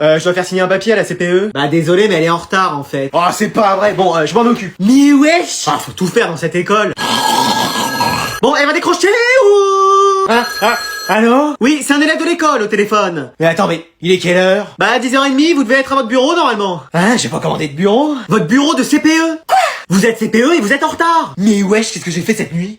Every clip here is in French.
Je dois faire signer un papier à la CPE. Bah désolé, mais elle est en retard en fait. Oh, c'est pas vrai. Bon, je m'en occupe. Mais wesh. Ah, faut tout faire dans cette école. Bon, elle va décrocher ou... Allô? Oui, c'est un élève de l'école au téléphone. Mais attends, mais il est quelle heure? Bah 10h30, vous devez être à votre bureau normalement. Hein, j'ai pas commandé de bureau. Votre bureau de CPE? Quoi? Vous êtes CPE et vous êtes en retard. Mais wesh, qu'est-ce que j'ai fait cette nuit?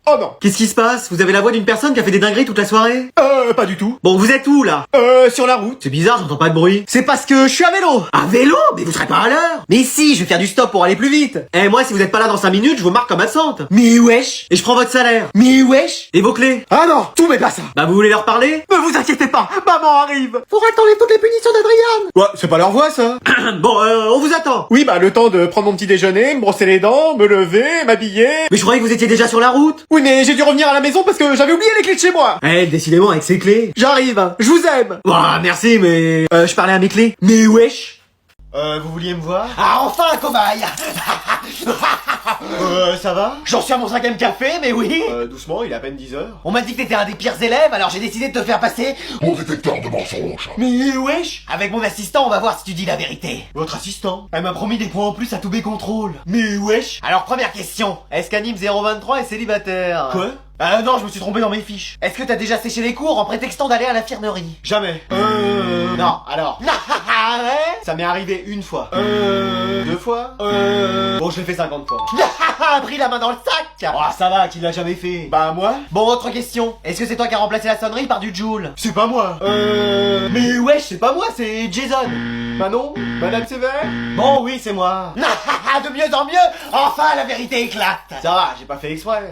Oh non. Qu'est-ce qui se passe? Vous avez la voix d'une personne qui a fait des dingueries toute la soirée? Pas du tout. Bon, vous êtes où là? Sur la route. C'est bizarre, j'entends pas de bruit. C'est parce que je suis à vélo. À vélo? Mais vous serez pas à l'heure. Mais si, je vais faire du stop pour aller plus vite. Eh, moi, si vous êtes pas là dans 5 minutes, je vous marque comme absente. Mais wesh. Et je prends votre salaire. Mais wesh. Et vos clés? Ah non, tout mais pas ça. Bah, vous voulez leur parler? Ne vous inquiétez pas, maman arrive. Faudra que t'enlèves toutes les punitions d'Adriane. Ouais, c'est pas leur voix ça. Bon, on vous attend. Oui, bah le temps de prendre mon petit déjeuner, me brosser les dents, me lever, m'habiller. Mais je croyais que vous étiez déjà sur la route. Oui, mais j'ai dû revenir à la maison parce que j'avais oublié les clés de chez moi. Eh, décidément, avec ces clés. J'arrive, je vous aime. Ouah, merci, mais... je parlais à mes clés. Mais wesh. Vous vouliez me voir? Ah, enfin un cobaye. Ça va? J'en suis à mon 5e café, mais oui. Doucement, il est à peine 10h. On m'a dit que t'étais un des pires élèves, alors j'ai décidé de te faire passer... Mon détecteur de mensonges. Mais wesh. Avec mon assistant, on va voir si tu dis la vérité. Votre assistant? Elle m'a promis des points en plus à tous mes contrôles. Mais wesh. Alors, première question. Est-ce qu'Anime 023 est célibataire? Quoi? Ah non, je me suis trompé dans mes fiches. Est-ce que t'as déjà séché les cours en prétextant d'aller à l'infirmerie? Jamais. Non, alors. Ouais. Ça m'est arrivé une fois. 2 fois. Bon, je l'ai fait 50 fois. Pris la main dans le sac. Oh, ça va, qui l'a jamais fait? Bah, moi. Bon, autre question. Est-ce que c'est toi qui as remplacé la sonnerie par du Joule? C'est pas moi. Mais wesh, c'est pas moi, c'est Jason. Bah non, Madame Sévère? Bon, oui, c'est moi. De mieux en mieux, enfin la vérité éclate. Ça va, j'ai pas fait exprès.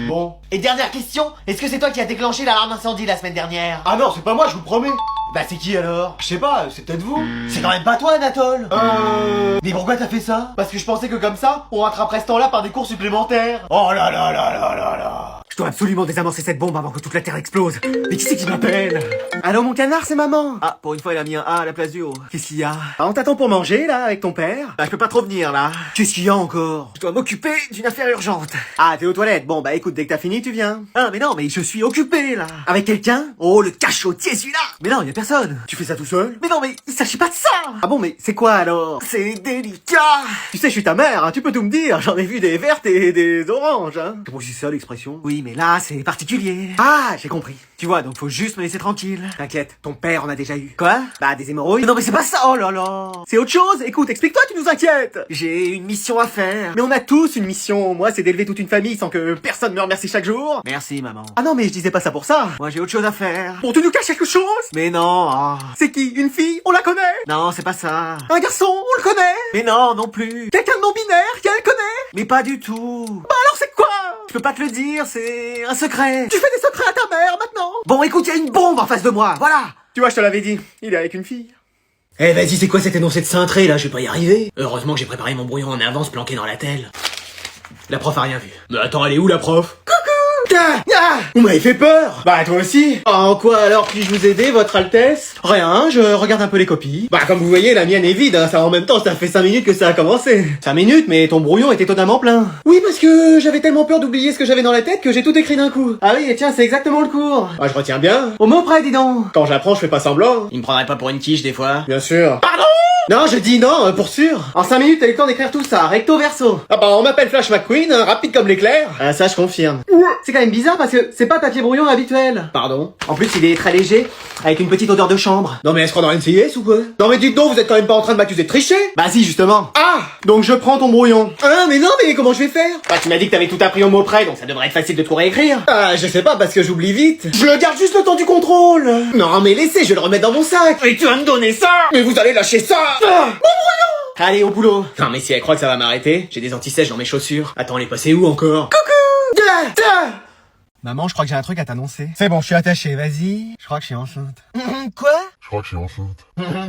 Bon. Et dernière question, est-ce que c'est toi qui as déclenché l'alarme incendie la semaine dernière? Ah non, c'est pas moi, je vous promets. Bah c'est qui alors? Je sais pas, c'est peut-être vous. C'est quand même pas toi, Anatole. Mais pourquoi t'as fait ça? Parce que je pensais que comme ça, on rattraperait ce temps-là par des cours supplémentaires. Oh là là là là là là. Je dois absolument désamorcer cette bombe avant que toute la Terre explose. Mais qui c'est qui m'appelle? Allô mon canard, c'est maman. Ah, pour une fois il a mis un A à la place du O. Qu'est-ce qu'il y a? Ah, on t'attend pour manger là, avec ton père? Bah je peux pas trop venir là. Qu'est-ce qu'il y a encore? Je dois m'occuper d'une affaire urgente. Ah, t'es aux toilettes? Bon bah écoute, dès que t'as fini, tu viens. Ah mais non, mais je suis occupé là. Avec quelqu'un? Oh le cachotier celui-là. Mais non, y a personne. Tu fais ça tout seul? Mais non, mais il s'agit pas de ça. Ah bon, mais c'est quoi alors? C'est délicat. Tu sais, je suis ta mère, hein, tu peux tout me dire. J'en ai vu des vertes et des oranges, hein. Comment c'est ça l'expression? Oui, mais là, c'est particulier. Ah, j'ai compris. Tu vois, donc faut juste me laisser tranquille. T'inquiète, ton père en a déjà eu. Quoi? Bah, des hémorroïdes. Non, mais c'est pas ça, oh là là. C'est autre chose. Écoute, explique-toi, tu nous inquiètes. J'ai une mission à faire. Mais on a tous une mission. Moi, c'est d'élever toute une famille sans que personne me remercie chaque jour. Merci, maman. Ah non, mais je disais pas ça pour ça. Moi, j'ai autre chose à faire. Bon, tu nous caches quelque chose? Mais non, ah. C'est qui? Une fille? On la connaît? Non, c'est pas ça. Un garçon? On le connaît? Mais non, non plus. Quelqu'un de non-binaire qu'elle connaît? Mais pas du tout. Bah alors c'est quoi? Je peux pas te le dire, c'est un secret. Tu fais des secrets à ta mère maintenant? Bon, écoute, il y a une bombe en face de moi, voilà. Tu vois, je te l'avais dit, il est avec une fille. Eh vas-y, c'est quoi cet énoncé de cintré là? Je vais pas y arriver. Heureusement que j'ai préparé mon brouillon en avance planqué dans la telle. La prof a rien vu. Mais attends, elle est où la prof? Vous m'avez fait peur. Bah toi aussi. En quoi alors puis-je vous aider, votre Altesse? Rien, je regarde un peu les copies. Bah comme vous voyez, la mienne est vide, hein. Ça en même temps, ça fait 5 minutes que ça a commencé. 5 minutes, mais ton brouillon était totalement plein. Oui, parce que j'avais tellement peur d'oublier ce que j'avais dans la tête que j'ai tout écrit d'un coup. Ah oui, et tiens, c'est exactement le cours. Ah, je retiens bien. Au mot près, dis donc. Quand j'apprends, je fais pas semblant. Il me prendrait pas pour une quiche des fois? Bien sûr. Pardon? Non, je dis non, pour sûr. En 5 minutes, t'as eu le temps d'écrire tout ça, recto verso. Ah bah, on m'appelle Flash McQueen, hein, rapide comme l'éclair. Ah, ça, je confirme. C'est quand même bizarre parce que c'est pas papier brouillon habituel. Pardon? En plus, il est très léger, avec une petite odeur de chambre. Non mais elle se croit dans NCIS ou quoi? Non mais dites donc, vous êtes quand même pas en train de m'accuser de tricher? Bah si, justement. Ah! Donc je prends ton brouillon. Ah, mais non, mais comment je vais faire? Bah tu m'as dit que t'avais tout appris au mot près, donc ça devrait être facile de tout réécrire. Ah, je sais pas, parce que j'oublie vite. Je le garde juste le temps du contrôle. Non mais laissez, je vais le remettre dans mon sac. Et tu vas me donner ça? Mais vous allez lâcher ça! Ah, mon brouillon! Allez, au boulot. Non mais si elle croit que ça va m'arrêter, j'ai des anti-sèches dans mes chaussures. Attends, elle est passée où encore? Coucou! Maman, je crois que j'ai un truc à t'annoncer. C'est bon, je suis attaché, vas-y. Je crois que je suis enceinte. Quoi? Je crois que je suis enceinte.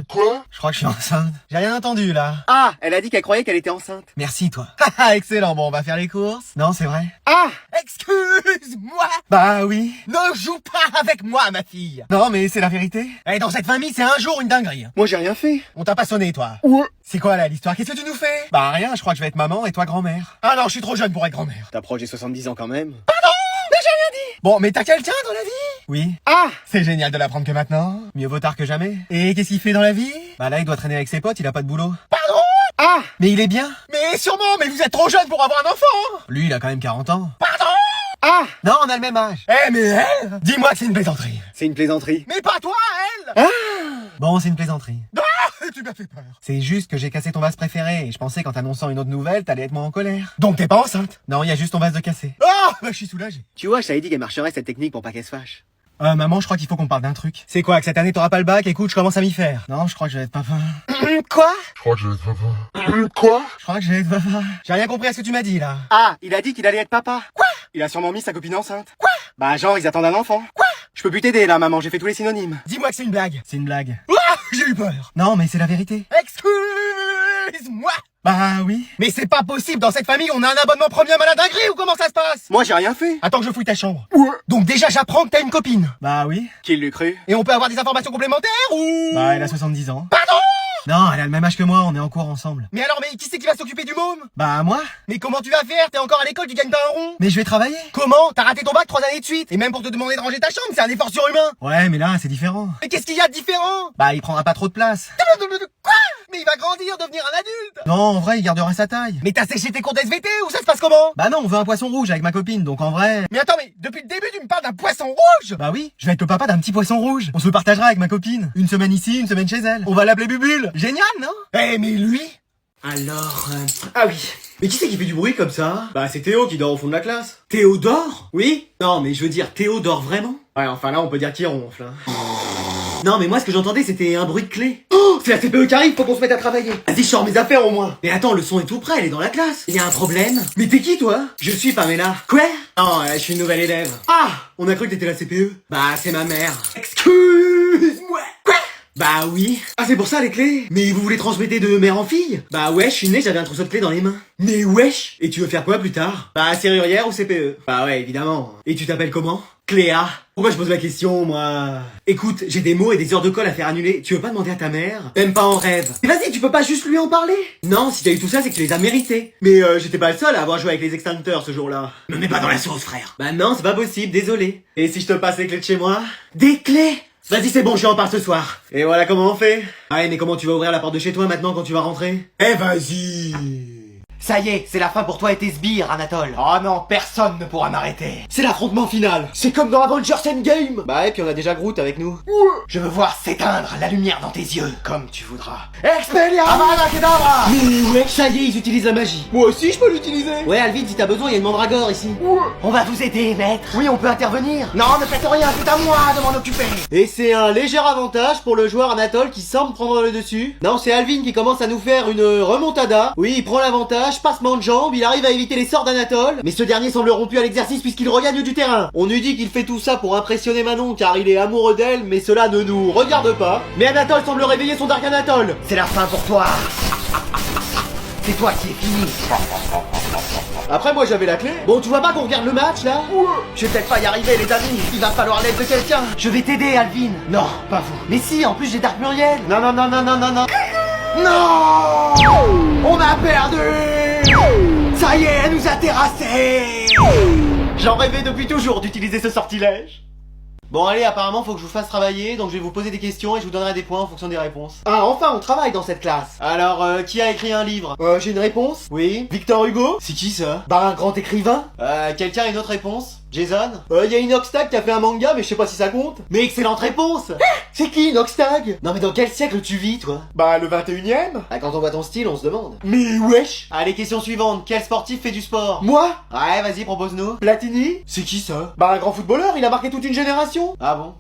Quoi? Je crois que je suis enceinte. J'ai rien entendu, là. Ah, elle a dit qu'elle croyait qu'elle était enceinte. Merci, toi. Haha, excellent. Bon, on va faire les courses. Non, c'est vrai. Ah! Excuse-moi! Bah oui. Ne joue pas avec moi, ma fille. Non, mais c'est la vérité. Et dans cette famille, c'est un jour une dinguerie. Moi, j'ai rien fait. On t'a pas sonné, toi. Ouais. C'est quoi, là, l'histoire? Qu'est-ce que tu nous fais? Bah rien, je crois que je vais être maman et toi grand-mère. Ah non, je suis trop jeune pour être grand-mère. T'approches des 70 ans quand même. Pardon! Mais j'ai rien dit! Bon, mais t'as quelqu'un dans la vie? Oui. Ah, c'est génial de l'apprendre que maintenant. Mieux vaut tard que jamais. Et qu'est-ce qu'il fait dans la vie? Bah là, il doit traîner avec ses potes, il a pas de boulot. Pardon? Ah, mais il est bien. Mais sûrement, mais vous êtes trop jeune pour avoir un enfant. Lui, il a quand même 40 ans. Pardon? Ah, non, on a le même âge. Eh, mais elle? Dis-moi que c'est une plaisanterie. C'est une plaisanterie. Mais pas toi, elle. Ah. Bon, c'est une plaisanterie. Ah, tu m'as fait peur. C'est juste que j'ai cassé ton vase préféré et je pensais qu'en t'annonçant une autre nouvelle, t'allais être moins en colère. Donc t'es pas enceinte? Non, il y a juste ton vase de cassé. Ah, bah je suis soulagé. Tu vois, je t'avais dit qu'elle marcherait cette technique pour pas qu'elle se fâche. Maman, je crois qu'il faut qu'on parle d'un truc. C'est quoi, que cette année t'auras pas le bac? Écoute, je commence à m'y faire. Non, je crois que je vais être papa. Quoi? Je crois que je vais être papa. Quoi? Je crois que je vais être papa. J'ai rien compris à ce que tu m'as dit, là. Ah, il a dit qu'il allait être papa. Quoi? Il a sûrement mis sa copine enceinte. Quoi? Bah genre, ils attendent un enfant. Quoi? Je peux plus t'aider là, maman, j'ai fait tous les synonymes. Dis-moi que c'est une blague. C'est une blague. Ah, j'ai eu peur. Non, mais c'est la vérité. Excuse-moi. Bah oui. Mais c'est pas possible, dans cette famille, on a un abonnement premium à la dinguerie ou comment ça se passe? Moi, j'ai rien fait. Attends que je fouille ta chambre. Ouais. Donc déjà, j'apprends que t'as une copine. Bah oui. Qui l'eût cru? Et on peut avoir des informations complémentaires ou? Bah elle a 70 ans. Pardon? Non, elle a le même âge que moi, on est en cours ensemble. Mais alors, mais qui c'est qui va s'occuper du môme? Bah moi. Mais comment tu vas faire? T'es encore à l'école, tu gagnes pas un rond. Mais je vais travailler. Comment? T'as raté ton bac 3 années de suite. Et même pour te demander de ranger ta chambre, c'est un effort surhumain. Ouais, mais là, c'est différent. Mais qu'est-ce qu'il y a de différent? Bah il prendra pas trop de place. Quoi? Mais il va grandir, devenir un adulte. Non, en vrai, il gardera sa taille. Mais t'as séché tes cours d'SVT ou ça se passe comment? Bah non, on veut un poisson rouge avec ma copine, donc en vrai... Mais attends, mais depuis le début, tu me parles d'un poisson rouge? Bah oui, je vais être le papa d'un petit poisson rouge. On se le partagera avec ma copine. Une semaine ici, une semaine chez elle. On va l'appeler Bubule. Génial, non? Eh, mais lui... Alors... Ah oui. Mais qui c'est qui fait du bruit comme ça? Bah c'est Théo qui dort au fond de la classe. Théodore? Oui? Non, mais je veux dire, Théo dort vraiment? Ouais, enfin là, on peut dire qu'il ronfle. Hein. Non, mais moi, ce que j'entendais, c'était un bruit de clé. Oh, c'est la CPE qui arrive, faut qu'on se mette à travailler. Vas-y, je sors mes affaires au moins. Mais attends, le son est tout prêt, elle est dans la classe. Il y a un problème. Mais t'es qui, toi? Je suis Pamela. Quoi? Non, je suis une nouvelle élève. Ah, on a cru que t'étais la CPE. Bah, c'est ma mère. Excuse-moi. Quoi? Bah oui. Ah, c'est pour ça les clés? Mais vous voulez transmettre de mère en fille? Bah ouais, je suis né, j'avais un trousseau de clés dans les mains. Mais wesh. Et tu veux faire quoi plus tard? Bah serrurière ou CPE? Bah ouais, évidemment. Et tu t'appelles comment? Cléa. Pourquoi je pose la question, moi? Écoute, j'ai des mots et des heures de colle à faire annuler. Tu veux pas demander à ta mère? Même pas en rêve. Mais vas-y, tu peux pas juste lui en parler? Non, si t'as eu tout ça, c'est que tu les as mérités. Mais j'étais pas le seul à avoir joué avec les extincteurs ce jour-là. Me mets pas dans la sauce, frère. Bah non, c'est pas possible, désolé. Et si je te passe les clés de chez moi? Des clés? Vas-y, c'est bon, je en parle ce soir. Et voilà comment on fait. Ouais, mais comment tu vas ouvrir la porte de chez toi maintenant quand tu vas rentrer? Eh vas-y. Ça y est, c'est la fin pour toi et tes sbires, Anatole. Oh non, personne ne pourra m'arrêter. C'est l'affrontement final. C'est comme dans Avengers Endgame. Bah et puis on a déjà Groot avec nous. Je veux voir s'éteindre la lumière dans tes yeux, comme tu voudras. Expelliarmus Avada Kedavra. Mais ouais, ça y est, ils utilisent la magie. Moi aussi, je peux l'utiliser. Ouais, Alvin, si t'as besoin, il y a une mandragore ici. On va vous aider, maître. Oui, on peut intervenir. Non, ne faites rien, c'est à moi de m'en occuper. Et c'est un léger avantage pour le joueur Anatole qui semble prendre le dessus. Non, c'est Alvin qui commence à nous faire une remontada. Oui, il prend l'avantage. Passement de jambes, il arrive à éviter les sorts d'Anatole, mais ce dernier semble rompu à l'exercice puisqu'il regagne du terrain. On nous dit qu'il fait tout ça pour impressionner Manon car il est amoureux d'elle, mais cela ne nous regarde pas. Mais Anatole semble réveiller son Dark Anatole. C'est la fin pour toi. C'est toi qui es fini. Après moi j'avais la clé. Bon, tu vois pas qu'on regarde le match là? Je vais peut-être pas y arriver les amis. Il va falloir l'aide de quelqu'un. Je vais t'aider Alvin. Non, pas vous. Mais si, en plus j'ai Dark Muriel. Non. Non! On a perdu! Ça y est, elle nous a terrassés! J'en rêvais depuis toujours d'utiliser ce sortilège. Bon allez, apparemment faut que je vous fasse travailler, donc je vais vous poser des questions et je vous donnerai des points en fonction des réponses. Ah enfin, on travaille dans cette classe. Alors, qui a écrit un livre? J'ai une réponse. Oui. Victor Hugo? C'est qui ça? Bah un grand écrivain. Quelqu'un a une autre réponse? Jason? Y a Inoxtag qui a fait un manga, mais je sais pas si ça compte. Mais excellente réponse! C'est qui Inoxtag? Non mais dans quel siècle tu vis, toi? Bah le 21ème. Ah, quand on voit ton style, on se demande. Mais wesh! Allez, question suivante. Quel sportif fait du sport? Moi? Ouais, vas-y, propose-nous. Platini? C'est qui ça? Bah un grand footballeur, il a marqué toute une génération. Ah bon?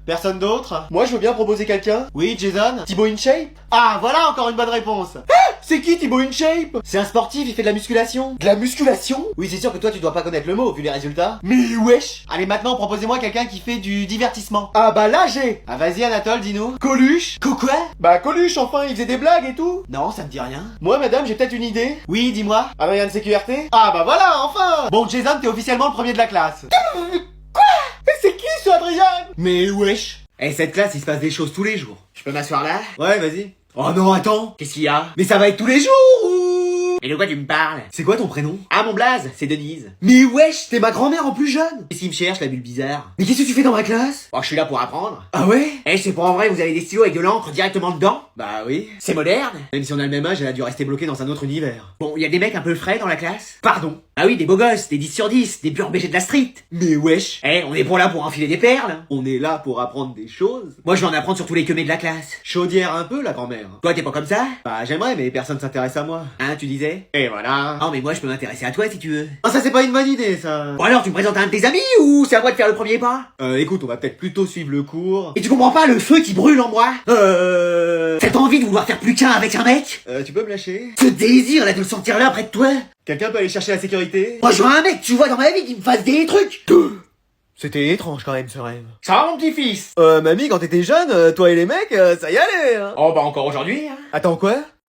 Personne d'autre? Moi je veux bien proposer quelqu'un. Oui, Jason? Thibaut InShape? Ah, voilà encore une bonne réponse. C'est qui Thibaut InShape? C'est un sportif, il fait de la musculation. De la musculation? Oui, c'est sûr que toi tu dois pas connaître le mot vu les résultats. Mais wesh! Allez, maintenant proposez-moi quelqu'un qui fait du divertissement. Ah bah là j'ai! Ah vas-y Anatole, dis-nous. Coluche? Quoi? Bah Coluche, enfin, il faisait des blagues et tout. Non, ça me dit rien. Moi madame, j'ai peut-être une idée. Oui, dis-moi. Adrien de CQRT? Ah bah voilà, enfin! Bon, Jason, t'es officiellement le premier de la classe. Quoi? Mais c'est qui ce Adrien? Mais wesh! Eh, cette classe, il se passe des choses tous les jours. Je peux m'asseoir là? Ouais, vas-y. Oh non, attends. Qu'est-ce qu'il y a? Mais ça va être tous les jours ou... Mais de quoi tu me parles? C'est quoi ton prénom? Ah, mon blaze, c'est Denise. Mais wesh, t'es ma grand-mère en plus jeune. Qu'est-ce qu'il me cherche, la bulle bizarre? Mais qu'est-ce que tu fais dans ma classe? Oh, je suis là pour apprendre. Ah ouais? Eh, c'est pour en vrai, vous avez des stylos avec de l'encre directement dedans? Bah oui. C'est moderne. Même si on a le même âge, elle a dû rester bloquée dans un autre univers. Bon, y a des mecs un peu frais dans la classe? Pardon. Ah oui, des beaux gosses, des 10 sur 10, des purs BG de la street. Mais wesh. Eh, on est pour là pour enfiler des perles. On est là pour apprendre des choses. Moi, je vais en apprendre sur tous les queumés de la classe. Chaudière un peu, la grand-mère. Toi, t'es pas comme ça? Bah, j'aimerais, mais personne s'intéresse à moi. Hein, tu disais? Et voilà. Oh, mais moi, je peux m'intéresser à toi si tu veux. Oh, ça, c'est pas une bonne idée, ça. Bon, alors, tu me présentes à un de tes amis ou c'est à moi de faire le premier pas? Écoute, on va peut-être plutôt suivre le cours. Et tu comprends pas le feu qui brûle en moi? T'as pas envie de vouloir faire plus qu'un avec un mec? Tu peux me lâcher? Ce désir, là, de le sentir là, près de toi. Quelqu'un peut aller chercher la sécurité? Moi, je vois un mec, tu vois, dans ma vie, qui me fasse des trucs. C'était étrange quand même ce rêve. Ça va mon petit-fils? Mamie, quand t'étais jeune, toi et les mecs, ça y allait hein. Oh bah encore aujourd'hui hein. Attends quoi?